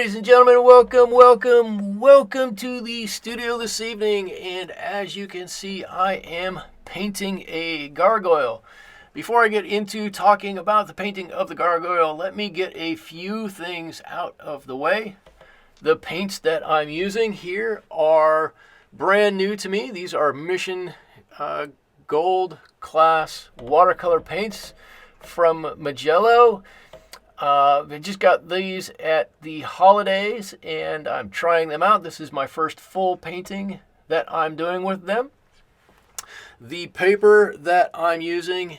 Ladies and gentlemen, welcome to the studio this evening. And as you can see, I am painting a gargoyle. Before I get into talking about the painting of the gargoyle, let me get a few things out of the way. The paints that I'm using here are brand new to me. These are Mission Gold class watercolor paints from Magello. I just got these at the holidays and I'm trying them out. This is my first full painting that I'm doing with them. The paper that I'm using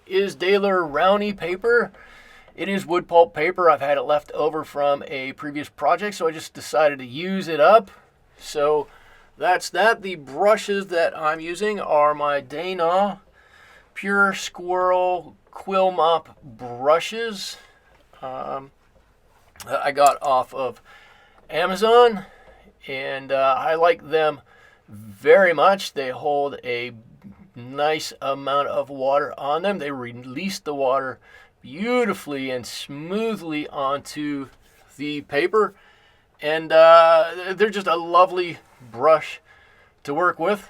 is Dailer Rowney paper. It is wood pulp paper. I've had it left over from a previous project, so I just decided to use it up. So that's that. The brushes that I'm using are my Dainawy Pure Squirrel Quill Mop brushes. I got off of Amazon, and I like them very much. They hold a nice amount of water on them. They release the water beautifully and smoothly onto the paper, and they're just a lovely brush to work with.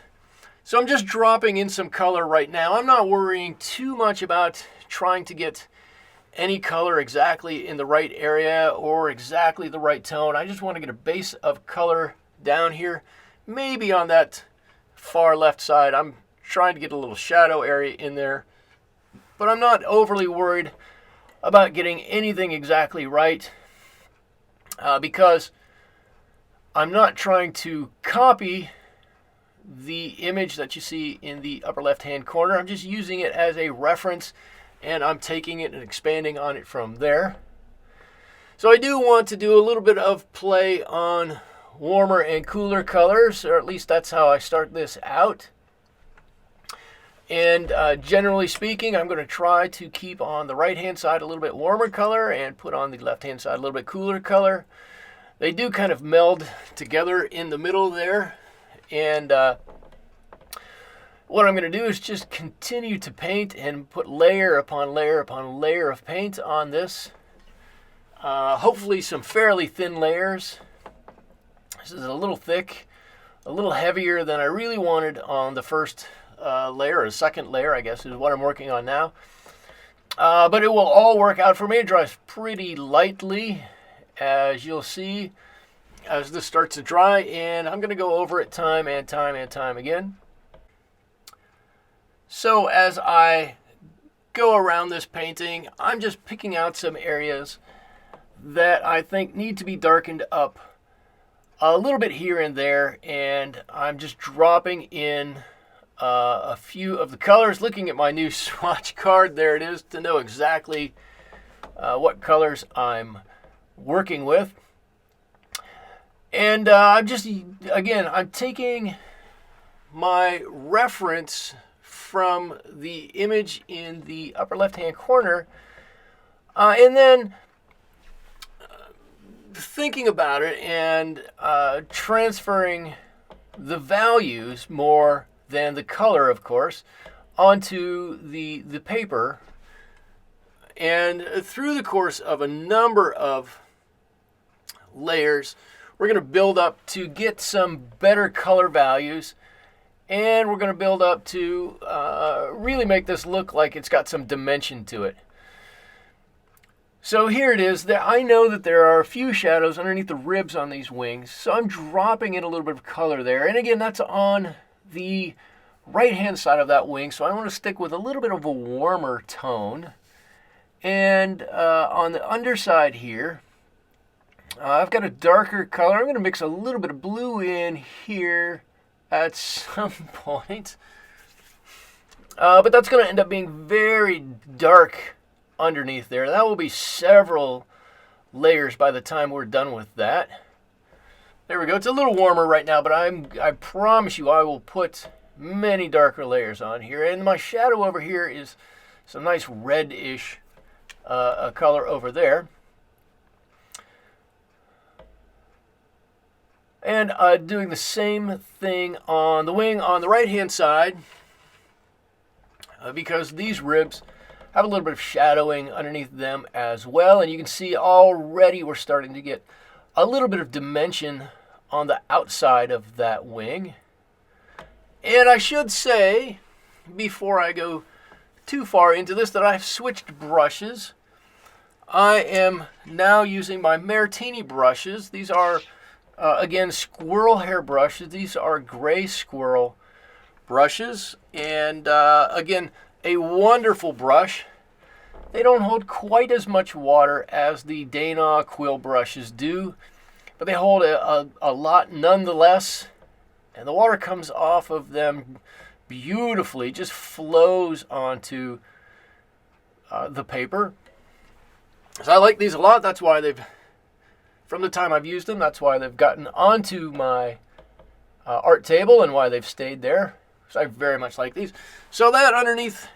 So I'm just dropping in some color right now. I'm not worrying too much about trying to get any color exactly in the right area or exactly the right tone. I just want to get a base of color down here, maybe on that far left side. I'm trying to get a little shadow area in there, but I'm not overly worried about getting anything exactly right because I'm not trying to copy the image that you see in the upper left hand corner. I'm just using it as a reference, and I'm taking it and expanding on it from there. So I do want to do a little bit of play on warmer and cooler colors, or at least that's how I start this out. And generally speaking, I'm going to try to keep on the right hand side a little bit warmer color and put on the left hand side a little bit cooler color. They do kind of meld together in the middle there. And what I'm going to do is just continue to paint and put layer upon layer upon layer of paint on this. Hopefully some fairly thin layers. This is a little thick, a little heavier than I really wanted on the first layer, or second layer, I guess, is what I'm working on now. But it will all work out for me. It dries pretty lightly, as you'll see, as this starts to dry, and I'm going to go over it time and time and time again. So as I go around this painting, I'm just picking out some areas that I think need to be darkened up a little bit here and there, and I'm just dropping in a few of the colors, looking at my new swatch card, there it is, to know exactly what colors I'm working with. And I'm just, again, I'm taking my reference from the image in the upper left-hand corner, and then thinking about it and transferring the values more than the color, of course, onto the paper. And through the course of a number of layers, we're going to build up to get some better color values. And we're going to build up to really make this look like it's got some dimension to it. So here it is. I know that there are a few shadows underneath the ribs on these wings, so I'm dropping in a little bit of color there. And again, that's on the right-hand side of that wing, so I want to stick with a little bit of a warmer tone. And on the underside here, I've got a darker color. I'm going to mix a little bit of blue in here at some point, but that's going to end up being very dark underneath there. That will be several layers by the time we're done with that. There we go. It's a little warmer right now, but I promise you I will put many darker layers on here. And my shadow over here is some nice reddish color over there. And doing the same thing on the wing on the right-hand side, because these ribs have a little bit of shadowing underneath them as well. And you can see already we're starting to get a little bit of dimension on the outside of that wing. And I should say, before I go too far into this, that I've switched brushes. I am now using my Mairtini brushes. These are, again, squirrel hair brushes. These are gray squirrel brushes. And, again, a wonderful brush. They don't hold quite as much water as the Dainawy quill brushes do, but they hold a lot nonetheless. And the water comes off of them beautifully, just flows onto the paper. So I like these a lot. That's why from the time I've used them, that's why they've gotten onto my art table and why they've stayed there. So I very much like these. So that underneath,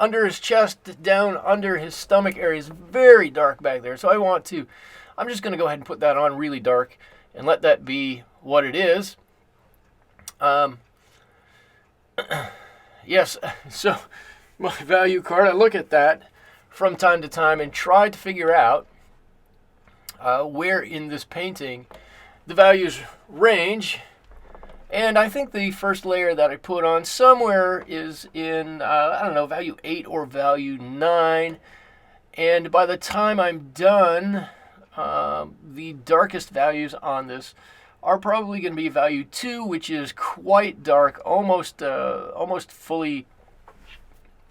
under his chest, down under his stomach area is very dark back there. So I'm just going to go ahead and put that on really dark and let that be what it is. Yes, so my value card, I look at that from time to time and try to figure out where in this painting the values range. And I think the first layer that I put on somewhere is in, I don't know, value 8 or value 9. And by the time I'm done, the darkest values on this are probably going to be value 2, which is quite dark, almost fully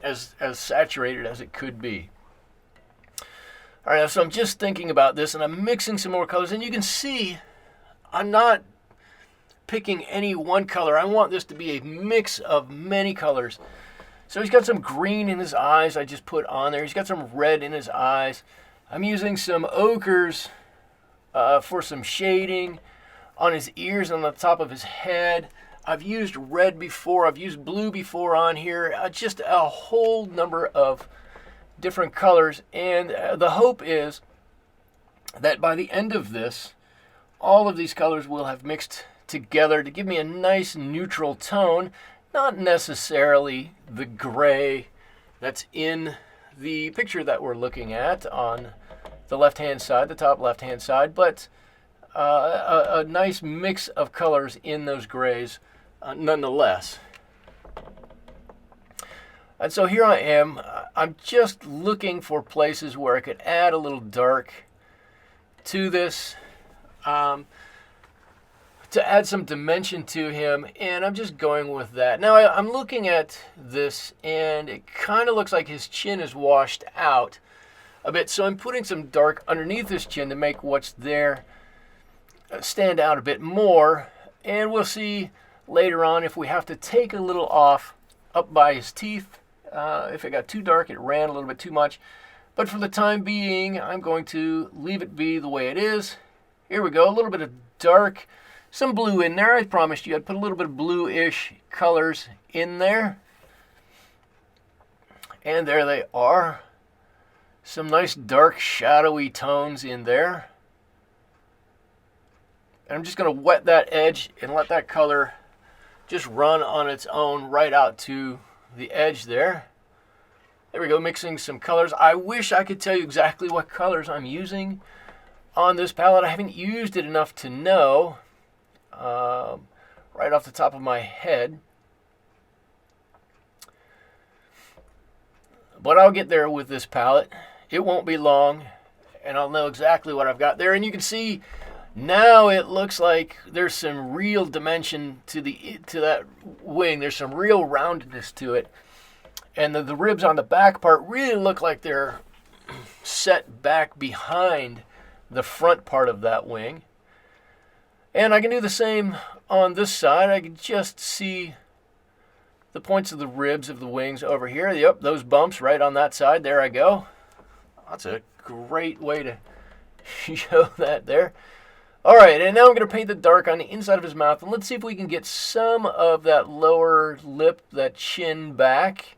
as saturated as it could be. All right, so I'm just thinking about this, and I'm mixing some more colors, and you can see I'm not picking any one color. I want this to be a mix of many colors. So he's got some green in his eyes I just put on there. He's got some red in his eyes. I'm using some ochres for some shading on his ears, on the top of his head. I've used red before. I've used blue before on here. Just a whole number of different colors. And the hope is that by the end of this, all of these colors will have mixed together to give me a nice neutral tone. Not necessarily the gray that's in the picture that we're looking at on the left-hand side, the top left-hand side, but a nice mix of colors in those grays nonetheless. And so here I am. I'm just looking for places where I could add a little dark to this, to add some dimension to him, and I'm just going with that. Now I'm looking at this, and it kind of looks like his chin is washed out a bit, so I'm putting some dark underneath his chin to make what's there stand out a bit more. And we'll see later on if we have to take a little off up by his teeth. If it got too dark, it ran a little bit too much. But for the time being, I'm going to leave it be the way it is. Here we go, a little bit of dark, some blue in there. I promised you I'd put a little bit of bluish colors in there. And there they are. Some nice dark shadowy tones in there. And I'm just going to wet that edge and let that color just run on its own right out to the edge there. There we go, mixing some colors. I wish I could tell you exactly what colors I'm using on this palette. I haven't used it enough to know right off the top of my head. But I'll get there with this palette. It won't be long, and I'll know exactly what I've got there. And you can see now it looks like there's some real dimension to that wing. There's some real roundedness to it. And the ribs on the back part really look like they're set back behind the front part of that wing. And I can do the same on this side. I can just see the points of the ribs of the wings over here. Yep, those bumps right on that side. There I go. That's a great way to show that there. All right, and now I'm going to paint the dark on the inside of his mouth. And let's see if we can get some of that lower lip, that chin back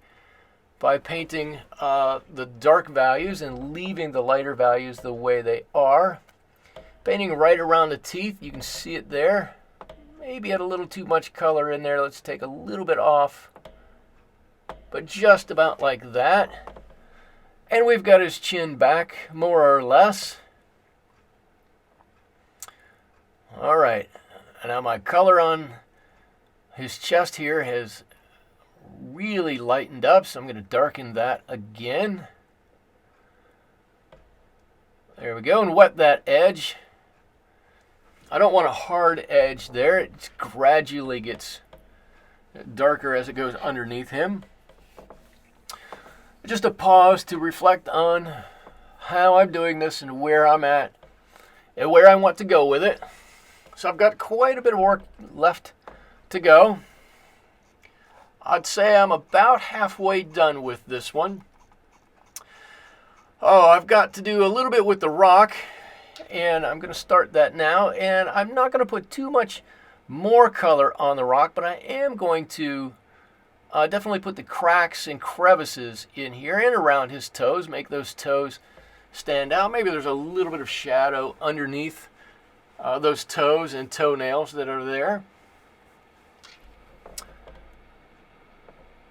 by painting the dark values and leaving the lighter values the way they are. Painting right around the teeth, you can see it there. Maybe had a little too much color in there. Let's take a little bit off, but just about like that. And we've got his chin back, more or less. All right, now my color on his chest here has really lightened up, so I'm going to darken that again. There we go, and wet that edge. I don't want a hard edge there. It gradually gets darker as it goes underneath him. Just a pause to reflect on how I'm doing this and where I'm at and where I want to go with it. So I've got quite a bit of work left to go. I'd say I'm about halfway done with this one. Oh, I've got to do a little bit with the rock, and I'm going to start that now. And I'm not going to put too much more color on the rock, but I am going to definitely put the cracks and crevices in here and around his toes, make those toes stand out. Maybe there's a little bit of shadow underneath those toes and toenails that are there.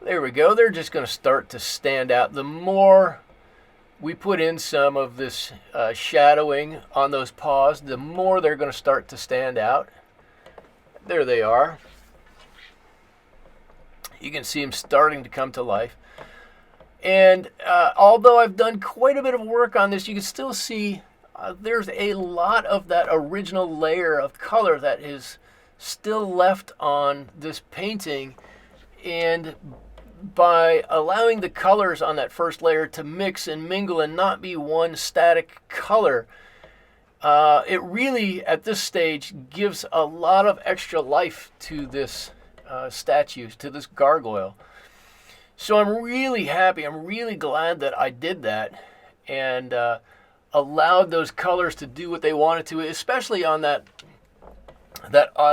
There we go. They're just going to start to stand out. The more we put in some of this shadowing on those paws, the more they're going to start to stand out. There they are. You can see them starting to come to life. And although I've done quite a bit of work on this, you can still see there's a lot of that original layer of color that is still left on this painting. And by allowing the colors on that first layer to mix and mingle and not be one static color, it really, at this stage, gives a lot of extra life to this statue, to this gargoyle. So I'm really happy. I'm really glad that I did that and allowed those colors to do what they wanted to, especially on that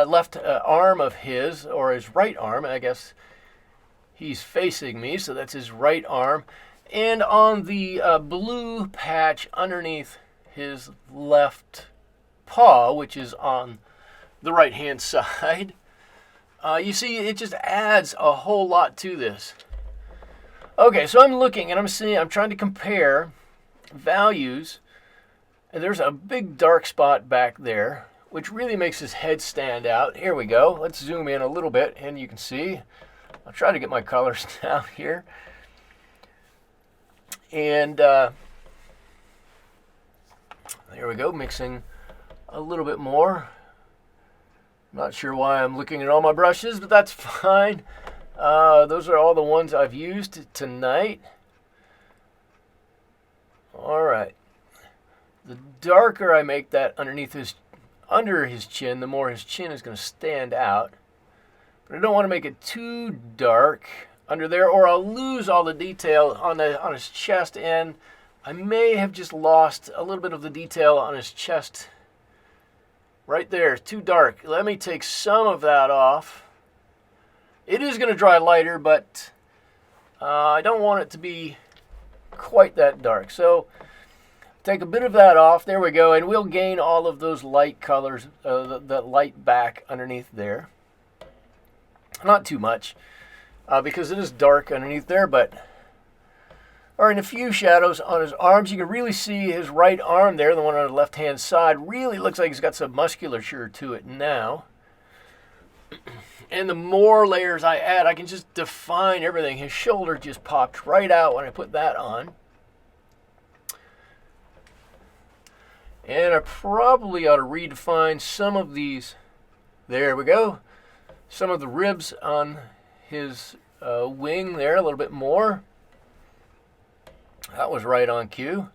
left arm of his, or his right arm, I guess. He's facing me, so that's his right arm. And on the blue patch underneath his left paw, which is on the right-hand side, you see it just adds a whole lot to this. Okay, so I'm looking and I'm trying to compare values. And there's a big dark spot back there, which really makes his head stand out. Here we go. Let's zoom in a little bit, and you can see. I'll try to get my colors down here. And there we go, mixing a little bit more. Not sure why I'm looking at all my brushes, but that's fine. Those are all the ones I've used tonight. All right. The darker I make that under his chin, the more his chin is going to stand out. But I don't want to make it too dark under there, or I'll lose all the detail on his chest, and I may have just lost a little bit of the detail on his chest. Right there, too dark. Let me take some of that off. It is going to dry lighter, but I don't want it to be quite that dark. So take a bit of that off. There we go, and we'll gain all of those light colors, that light back underneath there. Not too much, because it is dark underneath there, but in a few shadows on his arms. You can really see his right arm there, the one on the left-hand side, really looks like he's got some musculature to it now. And the more layers I add, I can just define everything. His shoulder just popped right out when I put that on. And I probably ought to redefine some of these. There we go. Some of the ribs on his wing there a little bit more. That was right on cue.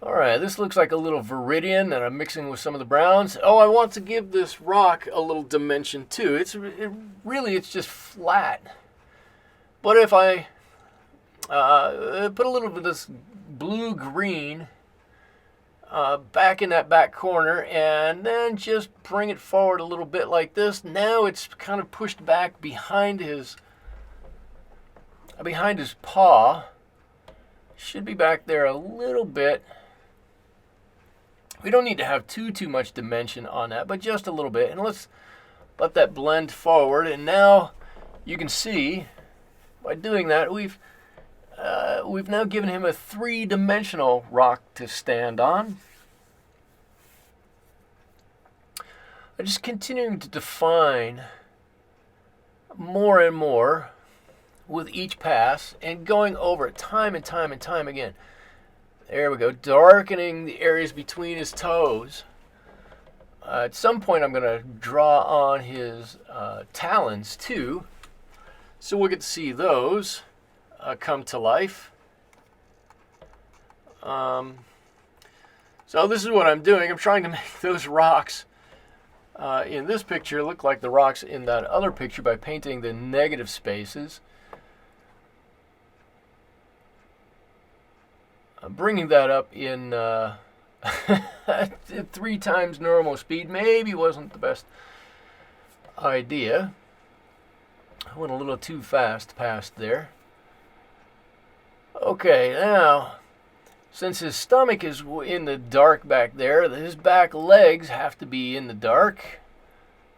All right, this looks like a little viridian that I'm mixing with some of the browns. Oh, I want to give this rock a little dimension too. It's just flat. But if I put a little bit of this blue-green back in that back corner, and then just bring it forward a little bit like this. Now it's kind of pushed back behind his paw. Should be back there a little bit. We don't need to have too much dimension on that, but just a little bit. And let's let that blend forward. And now you can see by doing that, we've now given him a three-dimensional rock to stand on. I'm just continuing to define more and more with each pass and going over it time and time and time again. There we go, darkening the areas between his toes. At some point I'm going to draw on his talons too, so we'll get to see those come to life. So this is what I'm doing. I'm trying to make those rocks in this picture look like the rocks in that other picture by painting the negative spaces. I'm bringing that up in 3 times normal speed. Maybe wasn't the best idea. I went a little too fast past there. Okay, now, since his stomach is in the dark back there, his back legs have to be in the dark,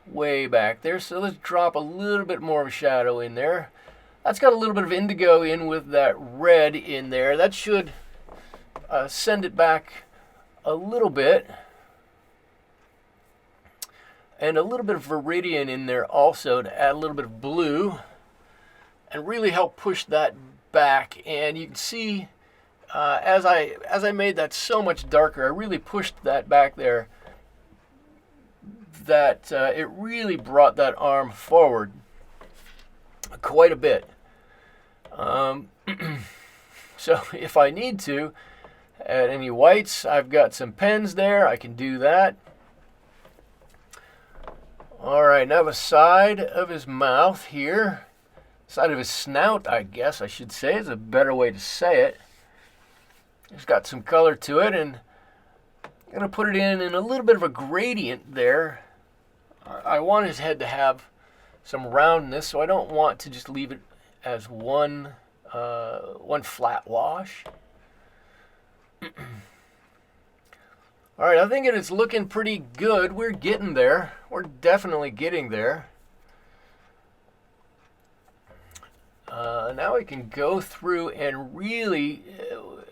way back there. So let's drop a little bit more of a shadow in there. That's got a little bit of indigo in with that red in there. That should send it back a little bit. And a little bit of Viridian in there also to add a little bit of blue and really help push that back. And you can see as I made that so much darker, I really pushed that back there, that it really brought that arm forward quite a bit. So if I need to add any whites, I've got some pens there, I can do that. Alright, now the side of his mouth here, side of his snout, I guess I should say, is a better way to say it. It's got some color to it, and I'm going to put it in a little bit of a gradient there. I want his head to have some roundness, so I don't want to just leave it as one flat wash. All right, I think it's looking pretty good. We're getting there. We're definitely getting there. Now I can go through and really,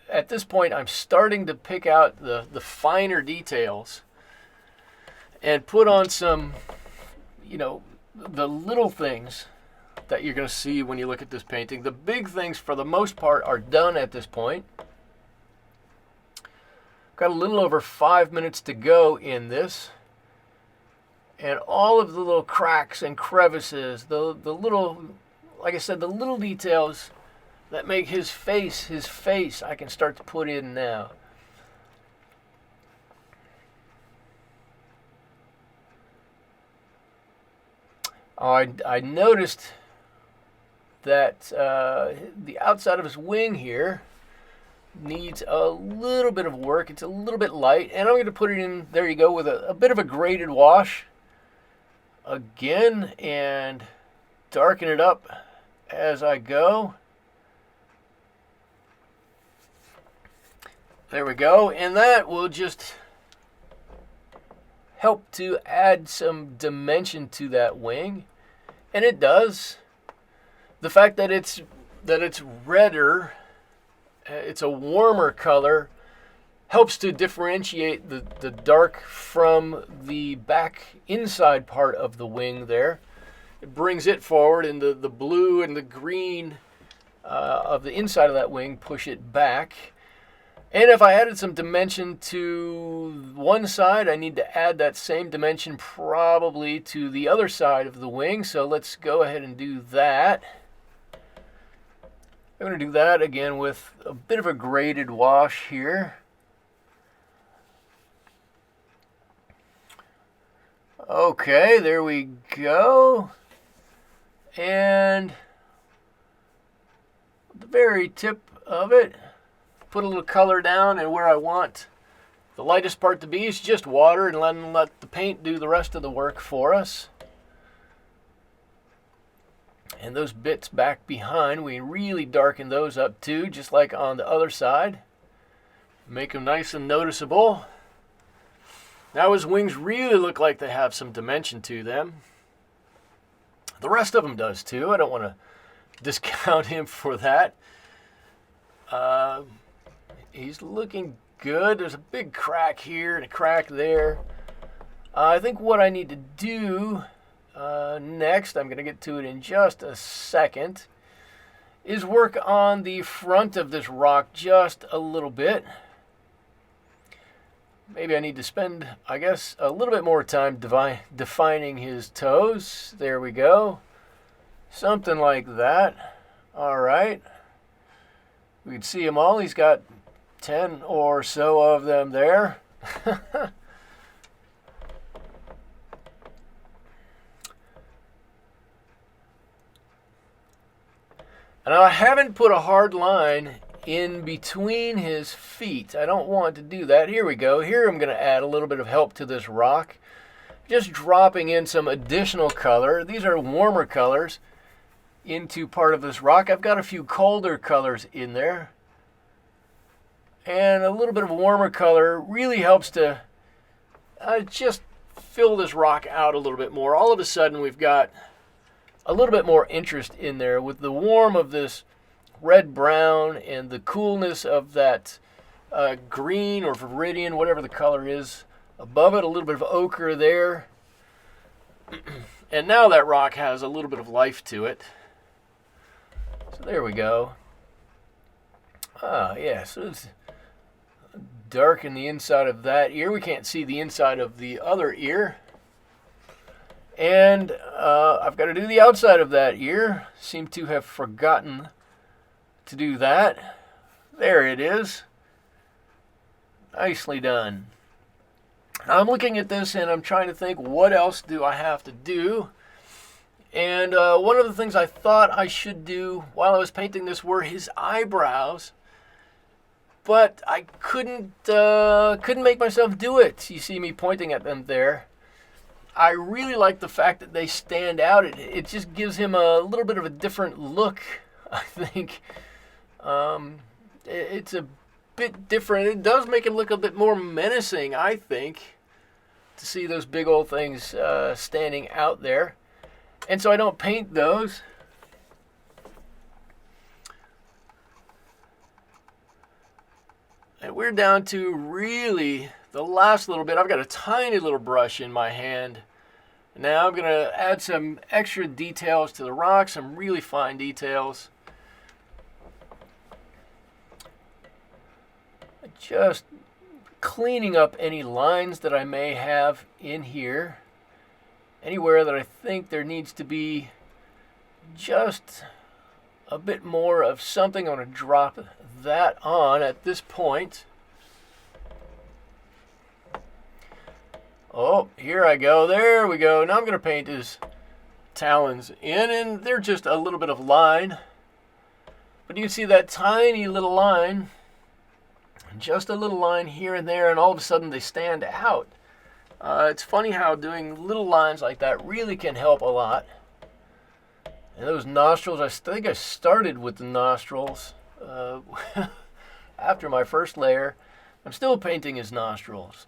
at this point, I'm starting to pick out the finer details and put on some, the little things that you're going to see when you look at this painting. The big things, for the most part, are done at this point. Got a little over 5 minutes to go in this. And all of the little cracks and crevices, the little, like I said, the little details that make his face, I can start to put in now. I noticed that the outside of his wing here needs a little bit of work. It's a little bit light, and I'm going to put it in, there you go, with a bit of a graded wash again, and darken it up as I go. There we go, and that will just help to add some dimension to that wing, and it does. The fact that it's redder, it's a warmer color, helps to differentiate the dark from the back inside part of the wing there. It brings it forward, and the blue and the green of the inside of that wing push it back. And if I added some dimension to one side, I need to add that same dimension probably to the other side of the wing. So let's go ahead and do that. I'm going to do that again with a bit of a graded wash here. Okay, there we go. And the very tip of it, put a little color down, and where I want the lightest part to be is just water, and let the paint do the rest of the work for us. And those bits back behind, we really darken those up too, just like on the other side. Make them nice and noticeable. Now his wings really look like they have some dimension to them. The rest of them does too. I don't want to discount him for that. He's looking good. There's a big crack here and a crack there. I think what I need to do next, I'm going to get to it in just a second, is work on the front of this rock just a little bit. Maybe I need to spend, I guess, a little bit more time defining his toes. There we go. Something like that. All right. We can see them all. He's got 10 or so of them there. And I haven't put a hard line in between his feet. I don't want to do that. Here we go. Here I'm going to add a little bit of help to this rock. Just dropping in some additional color. These are warmer colors into part of this rock. I've got a few colder colors in there. And a little bit of warmer color really helps to just fill this rock out a little bit more. All of a sudden we've got a little bit more interest in there with the warm of this red-brown and the coolness of that green or viridian, whatever the color is, above it, a little bit of ochre there. And now that rock has a little bit of life to it. So there we go. Yeah, so it's dark in the inside of that ear. We can't see the inside of the other ear. And I've got to do the outside of that ear. Seem to have forgotten to do that. There it is. Nicely done. I'm looking at this and I'm trying to think, what else do I have to do? And one of the things I thought I should do while I was painting this were his eyebrows. But I couldn't make myself do it. You see me pointing at them there. I really like the fact that they stand out. It just gives him a little bit of a different look, I think. It's a bit different. It does make him look a bit more menacing, I think, to see those big old things standing out there. And so I don't paint those. And we're down to really the last little bit. I've got a tiny little brush in my hand. Now I'm going to add some extra details to the rock, some really fine details. Just cleaning up any lines that I may have in here. Anywhere that I think there needs to be just a bit more of something. I'm going to drop that on at this point. Oh, here I go. There we go. Now I'm going to paint his talons in, and they're just a little bit of line. But you can see that tiny little line, just a little line here and there, and all of a sudden they stand out. It's funny how doing little lines like that really can help a lot. And those nostrils, I think I started with the nostrils after my first layer. I'm still painting his nostrils.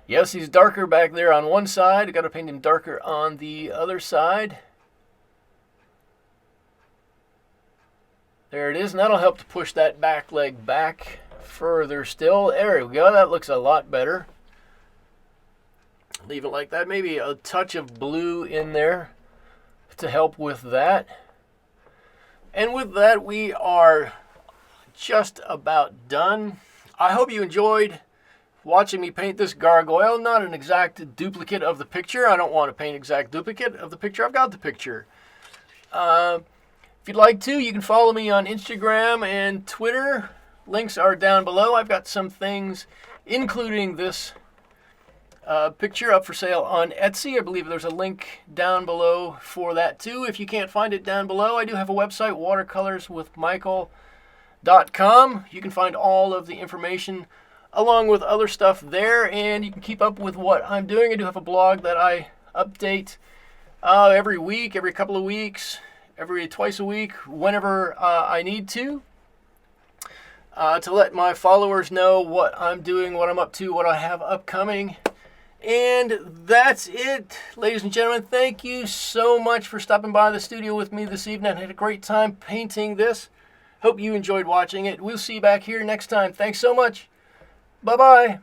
Yes, he's darker back there on one side. I've got to paint him darker on the other side. There it is, and that'll help to push that back leg back further still. There we go. That looks a lot better. Leave it like that. Maybe a touch of blue in there to help with that. And with that, we are just about done. I hope you enjoyed watching me paint this gargoyle. Not an exact duplicate of the picture. I don't want to paint exact duplicate of the picture. I've got the picture. If you'd like to, you can follow me on Instagram and Twitter. Links are down below. I've got some things, including this picture, up for sale on Etsy. I believe there's a link down below for that too. If you can't find it down below, I do have a website, watercolorswithmichael.com. You can find all of the information along with other stuff there, and you can keep up with what I'm doing. I do have a blog that I update every week, every couple of weeks, twice a week, whenever I need to let my followers know what I'm doing, what I'm up to, what I have upcoming. And that's it, ladies and gentlemen. Thank you so much for stopping by the studio with me this evening. I had a great time painting this. Hope you enjoyed watching it. We'll see you back here next time. Thanks so much. Bye-bye.